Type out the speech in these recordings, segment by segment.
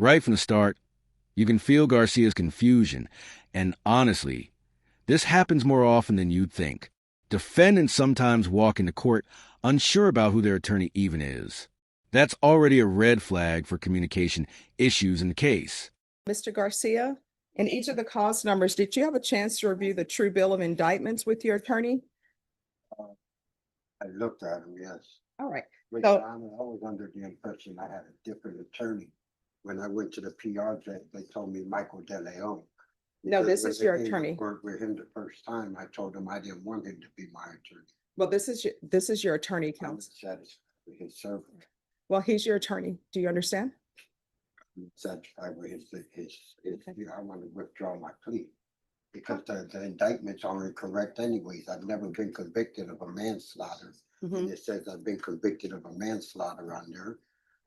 Right from the start, you can feel Garcia's confusion, and honestly, this happens more often than you'd think. Defendants sometimes walk into court unsure about who their attorney even is. That's already a red flag for communication issues in the case. Mr. Garcia, in each of the cause numbers, did you have a chance to review the true bill of indictments with your attorney? I looked at him, yes. All right. But So- I was under the impression I had a different attorney. When I went to the PR jet, they told me Michael De Leon. No, this Because is your when I came to attorney. Work with him the first time, I told him I didn't want him to be my attorney. Well, this is your attorney, I'm counsel. satisfied with his service. Well, he's your attorney. Do you understand? I'm satisfied with his, Okay. I want to withdraw my plea. Because the indictment's only correct anyways. I've never been convicted of a manslaughter. Mhm. And it says I've been convicted of a manslaughter on there.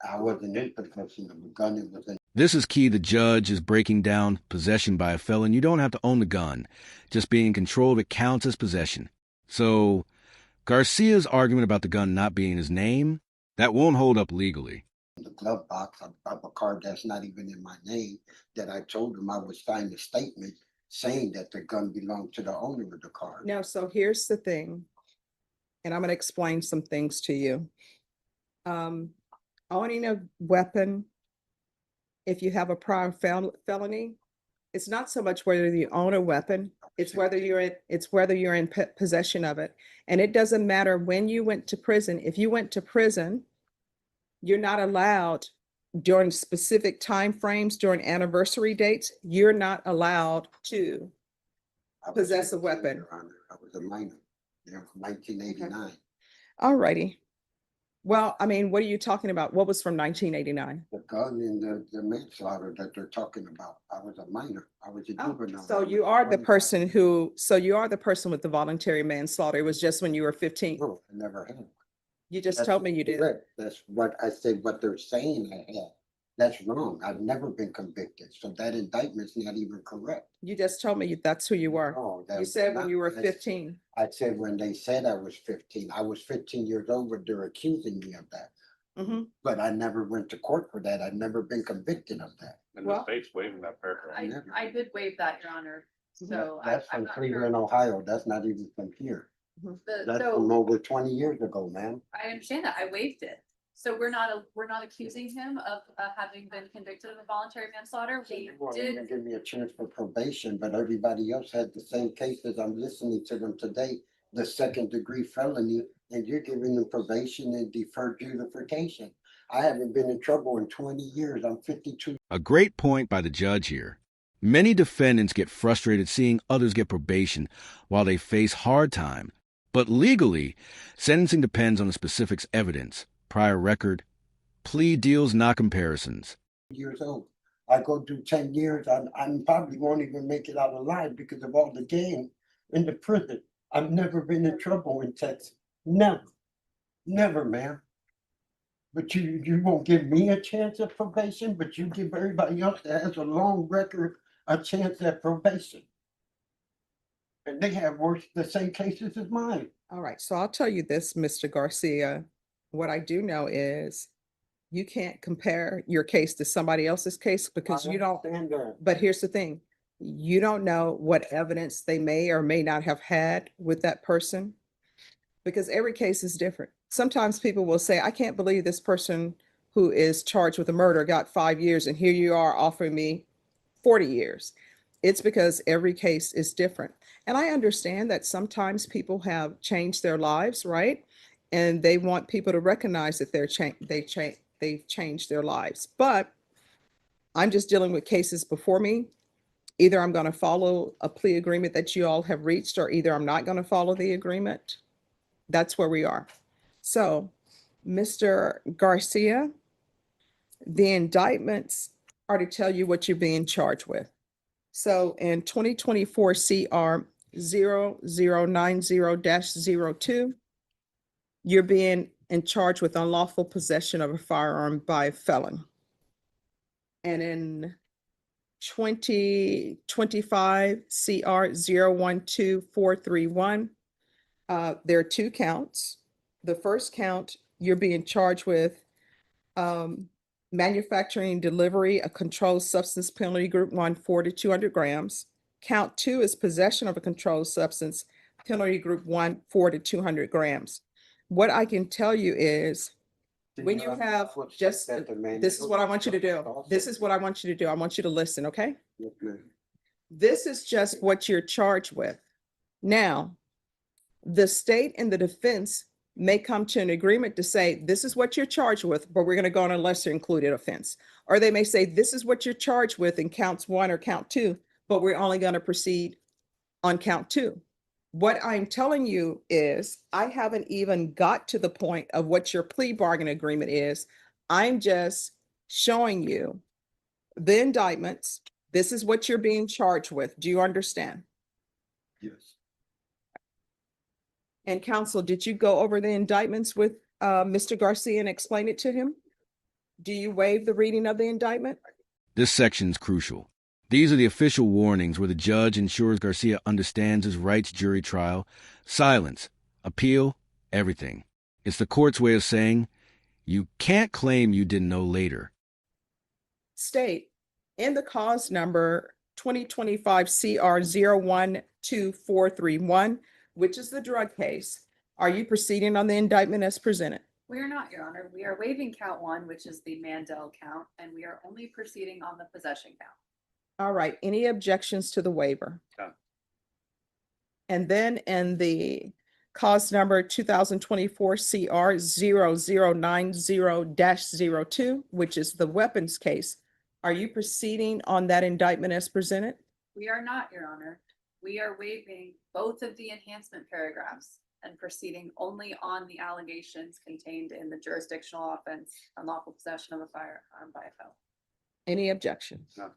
I wasn't in possession of a gun. It was in. This is key. The judge is breaking down possession by a felon. You don't have to own the gun. Just being in control of it counts as possession. So, Garcia's argument about the gun not being in his name, that won't hold up legally. The glove box of a card that's not even in my name, that I told him I would sign a statement saying that the gun belonged to the owner of the car. No, so here's the thing, and I'm going to explain some things to you. Owning a weapon, if you have a prior felony, it's not so much whether you own a weapon, it's whether you're in possession of it. And it doesn't matter when you went to prison. If you went to prison, you're not allowed during specific time frames, during anniversary dates, you're not allowed to possess a weapon. Your Honor. I was a minor, from 1989. All righty. Well, I mean, what are you talking about? What was from 1989? The gun and the manslaughter that they're talking about. I was a minor. I was a Oh, juvenile. so I was you are the 25. person with the voluntary manslaughter. It was just when you were 15. No, I never had. You just That's told me you did. correct. That's what I said, what they're saying I had. That's wrong. I've never been convicted. So that indictment's not even correct. You just told me that's who you were. No, You that's said when not- you were that's- 15. I said when they said I was 15, I was 15 years old, but they're accusing me of that. Mhm. But I never went to court for that. I've never been convicted of that. And Well- the state's waiving that paragraph. I did waive that, Your Honor. So That's I'm from not sure. Cleveland, Ohio. That's not even from here. That's from So over 20 years ago, man. I understand that. I waived it. So we're not accusing him of having been convicted of a voluntary manslaughter. We Well, they didn't did. give me a chance for probation, but everybody else had the same cases. I'm listening to them today, the second-degree felony, and you're giving them probation and deferred beautification. I haven't been in trouble in 20 years. I'm 52. A great point by the judge here. Many defendants get frustrated seeing others get probation while they face hard time. But legally, sentencing depends on the specifics evidence, prior record, plea deals, not comparisons. Years old. I go do 10 years. I probably won't even make it out alive because of all the game in the prison. I've never been in trouble in Texas. Never. Never, man. But you won't give me a chance at probation, but you give everybody else that has a long record a chance at probation. And they have the same cases as mine. All right, so I'll tell you this, Mr. Garcia. What I do know is you can't compare your case to somebody else's case because you don't. understand that. But here's the thing, you don't know what evidence they may or may not have had with that person because every case is different. Sometimes people will say, I can't believe this person who is charged with a murder got 5 years and here you are offering me 40 years. It's because every case is different. And I understand that sometimes people have changed their lives, right? And they want people to recognize that they've changed their lives. But I'm just dealing with cases before me. Either I'm going to follow a plea agreement that you all have reached, or either I'm not going to follow the agreement. That's where we are. So, Mr. Garcia, the indictments are to tell you what you're being charged with. So in 2024 CR 0090-02, you're being in charge with unlawful possession of a firearm by a felon. And in 2025 CR 012431, there are 2 counts. The first count, you're being charged with manufacturing, delivery, a controlled substance penalty group 1, 4 to 200 grams. Count 2 is possession of a controlled substance penalty group 1, 4 to 200 grams. What I can tell you is when you have just, this is what I want you to do. This is what I want you to do. I want you to listen, okay? This is just what you're charged with. Now, the state and the defense may come to an agreement to say, this is what you're charged with, but we're going to go on a lesser included offense. Or they may say, this is what you're charged with in counts 1 or count 2, but we're only going to proceed on count 2. What I'm telling you is I haven't even got to the point of what your plea bargain agreement is. I'm just showing you the indictments. This is what you're being charged with. Do you understand? Yes. And counsel, did you go over the indictments with Mr. Garcia and explain it to him? Do you waive the reading of the indictment? This section's crucial. These are the official warnings where the judge ensures Garcia understands his rights jury trial, silence, appeal, everything. It's the court's way of saying, you can't claim you didn't know later. State, in the cause number 2025 CR 012431, which is the drug case, are you proceeding on the indictment as presented? We are not, Your Honor. We are waiving count 1, which is the Mandel count, and we are only proceeding on the possession count. All right, any objections to the waiver? No. And then in the cause number 2024 CR 0090-02, which is the weapons case, are you proceeding on that indictment as presented? We are not, Your Honor. We are waiving both of the enhancement paragraphs and proceeding only on the allegations contained in the jurisdictional offense, unlawful possession of a firearm by a felon. Any objections? No.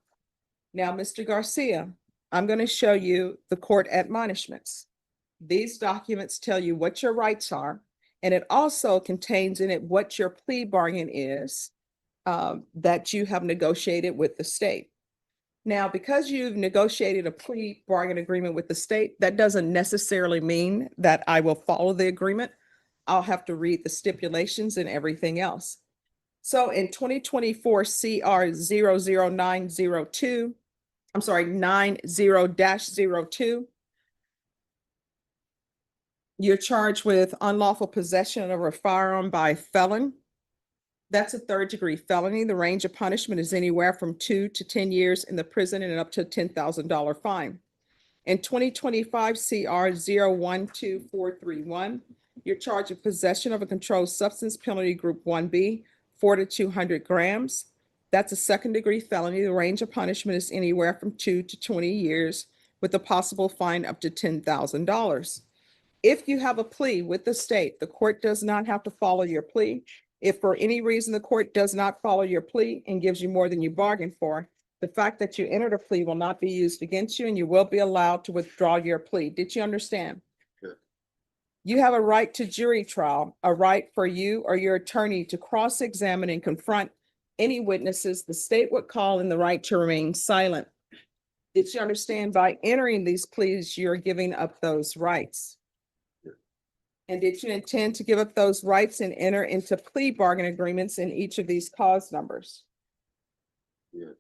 Now, Mr. Garcia, I'm going to show you the court admonishments. These documents tell you what your rights are, and it also contains in it what your plea bargain is that you have negotiated with the state. Now, because you've negotiated a plea bargain agreement with the state, that doesn't necessarily mean that I will follow the agreement. I'll have to read the stipulations and everything else. So in 2024 CR 00902, I'm sorry, 90-02, you're charged with unlawful possession of a firearm by a felon. That's a third-degree felony. The range of punishment is anywhere from 2 to 10 years in the prison and up to a $10,000 fine. In 2025 CR 012431, you're charged with possession of a controlled substance penalty group 1B, 4 to 200 grams. That's a second-degree felony. The range of punishment is anywhere from 2 to 20 years with a possible fine up to $10,000. If you have a plea with the state, the court does not have to follow your plea. If for any reason the court does not follow your plea and gives you more than you bargained for, the fact that you entered a plea will not be used against you and you will be allowed to withdraw your plea. Did you understand? Good. You have a right to jury trial, a right for you or your attorney to cross-examine and confront any witnesses the state would call, and the right to remain silent. Did you understand by entering these pleas, you're giving up those rights? And did you intend to give up those rights and enter into plea bargain agreements in each of these cause numbers? Yeah.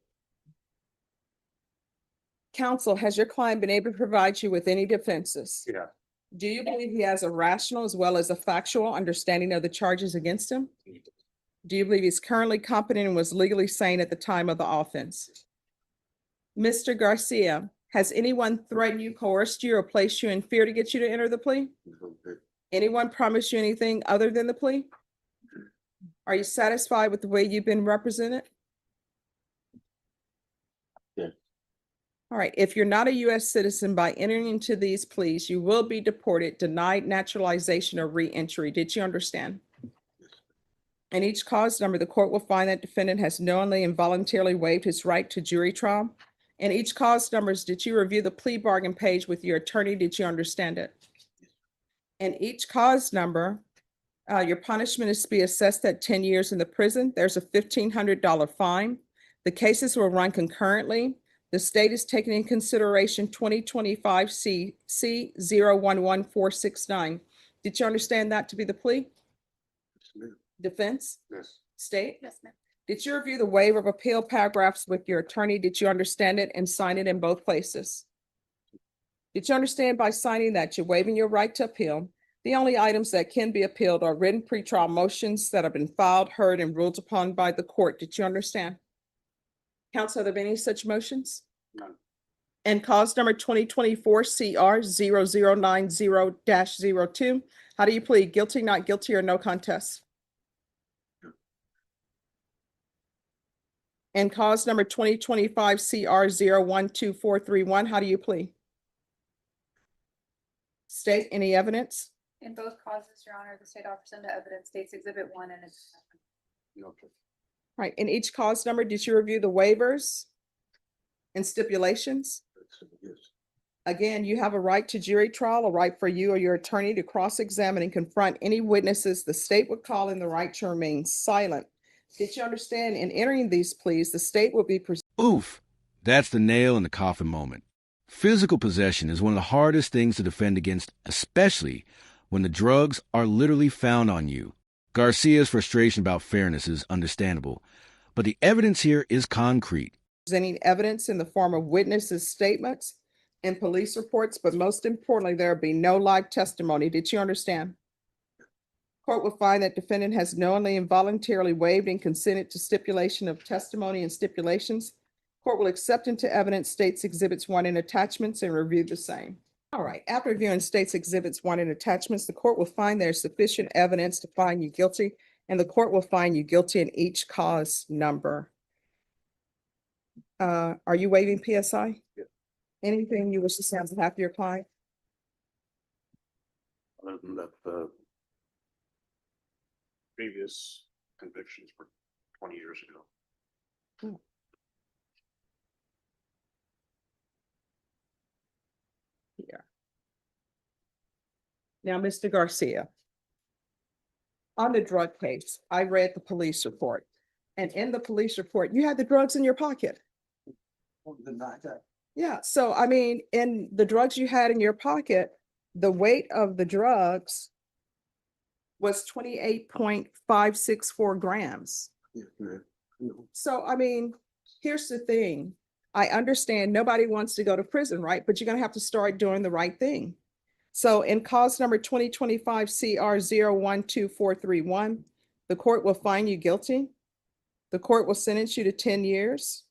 Counsel, has your client been able to provide you with any defenses? Yeah. Do you believe he has a rational as well as a factual understanding of the charges against him? Do you believe he's currently competent and was legally sane at the time of the offense? Mr. Garcia, has anyone threatened you, coerced you, or placed you in fear to get you to enter the plea? Anyone promised you anything other than the plea? Are you satisfied with the way you've been represented? Yeah. All right, if you're not a U.S. citizen by entering into these pleas, you will be deported, denied naturalization, or re-entry. Did you understand? In each cause number, the court will find that defendant has knowingly and voluntarily waived his right to jury trial. In each cause numbers, did you review the plea bargain page with your attorney? Did you understand it? In each cause number, your punishment is to be assessed at 10 years in the prison. There's a $1,500 fine. The cases will run concurrently. The state is taking in consideration 2025 C 011469. Did you understand that to be the plea? Yes, ma'am. Defense? Yes. State? Yes, ma'am. Did you review the waiver of appeal paragraphs with your attorney? Did you understand it and sign it in both places? Did you understand by signing that you're waiving your right to appeal? The only items that can be appealed are written pretrial motions that have been filed, heard, and ruled upon by the court. Did you understand? Counsel, are there any such motions? None. And cause number 2024 CR 0090-02. How do you plead? Guilty, not guilty, or no contest? And cause number 2025 CR 012431. How do you plead? State any evidence? In both causes, Your Honor, the state offers into evidence states exhibit 1 and its Okay. Right, in each cause number, did you review the waivers and stipulations? Yes. Again, you have a right to jury trial, a right for you or your attorney to cross-examine and confront any witnesses the state would call in, the right to remain silent. Did you understand in entering these pleas, the state will be Oof, that's the nail in the coffin moment. Physical possession is one of the hardest things to defend against, especially when the drugs are literally found on you. Garcia's frustration about fairness is understandable, but the evidence here is concrete. presenting evidence in the form of witnesses' statements and police reports, but most importantly, there will be no live testimony. Did you understand? Court will find that defendant has knowingly and voluntarily waived and consented to stipulation of testimony and stipulations. Court will accept into evidence states exhibits 1 and attachments and review the same. All right, after reviewing states exhibits 1 and attachments, the court will find there's sufficient evidence to find you guilty, and the court will find you guilty in each cause number. Are you waiving PSI? Yeah. Anything you wish to say on behalf of your client? Other than that, the previous convictions were 20 years ago. Here. Now, Mr. Garcia. On the drug case, I read the police report, and in the police report, you had the drugs in your pocket. Deny that. Yeah, so I mean, in the drugs you had in your pocket, the weight of the drugs was 28.564 grams. Yeah, yeah. No. So, I mean, here's the thing. I understand nobody wants to go to prison, right? But you're gonna have to start doing the right thing. So in cause number 2025 CR 012431, the court will find you guilty. The court will sentence you to 10 years.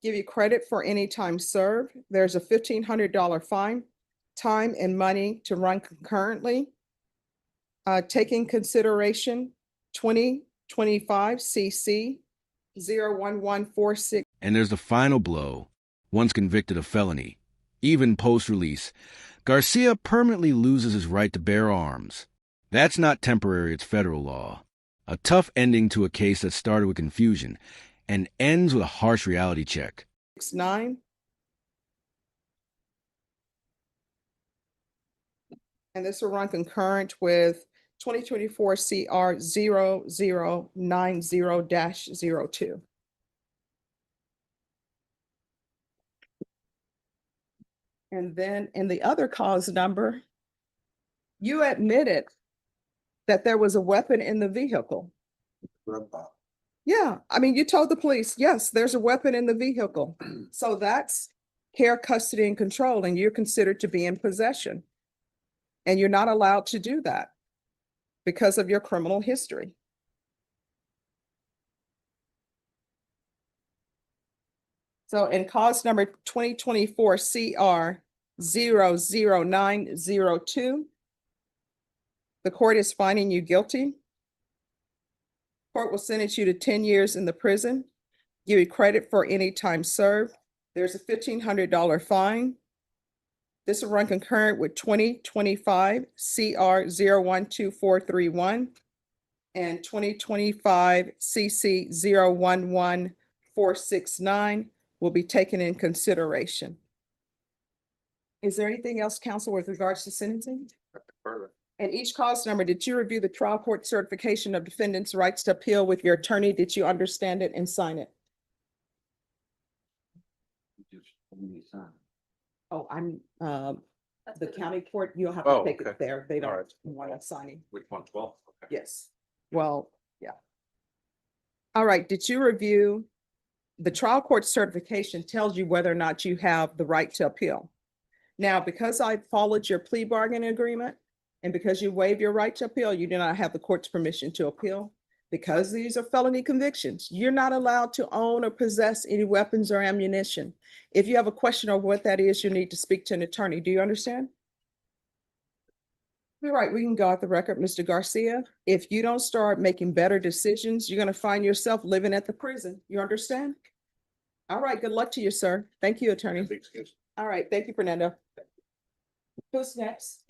Give you credit for any time served. There's a $1,500 fine, time and money to run concurrently. Taking consideration 2025 CC 01146. And there's the final blow. Once convicted of felony, even post-release, Garcia permanently loses his right to bear arms. That's not temporary, it's federal law. A tough ending to a case that started with confusion and ends with a harsh reality check. 9. And this will run concurrent with 2024 CR 0090-02. And then in the other cause number, you admitted that there was a weapon in the vehicle. Yeah, I mean, you told the police, yes, there's a weapon in the vehicle. So that's care, custody, and control, and you're considered to be in possession. And you're not allowed to do that because of your criminal history. So in cause number 2024 CR 00902, the court is finding you guilty. Court will sentence you to 10 years in the prison, give you credit for any time served. There's a $1,500 fine. This will run concurrent with 2025 CR 012431 and 2025 CC 011469 will be taken in consideration. Is there anything else, counsel, with regards to sentencing? Further. And each cause number, did you review the trial court certification of defendant's rights to appeal with your attorney? Did you understand it and sign it? Oh, I'm, That's the good. county court, you'll have to Oh, take it okay. there. They All don't right. want to sign it. Which one? 12? Okay. Yes. Well, yeah. All right, did you review? The trial court certification tells you whether or not you have the right to appeal. Now, because I followed your plea bargaining agreement and because you waive your right to appeal, you do not have the court's permission to appeal. Because these are felony convictions, you're not allowed to own or possess any weapons or ammunition. If you have a question on what that is, you need to speak to an attorney. Do you understand? All right, we can go off the record, Mr. Garcia. If you don't start making better decisions, you're gonna find yourself living at the prison. You understand? All right, good luck to you, sir. Thank you, attorney. Big excuse. All right, thank you, Fernando. Who's next?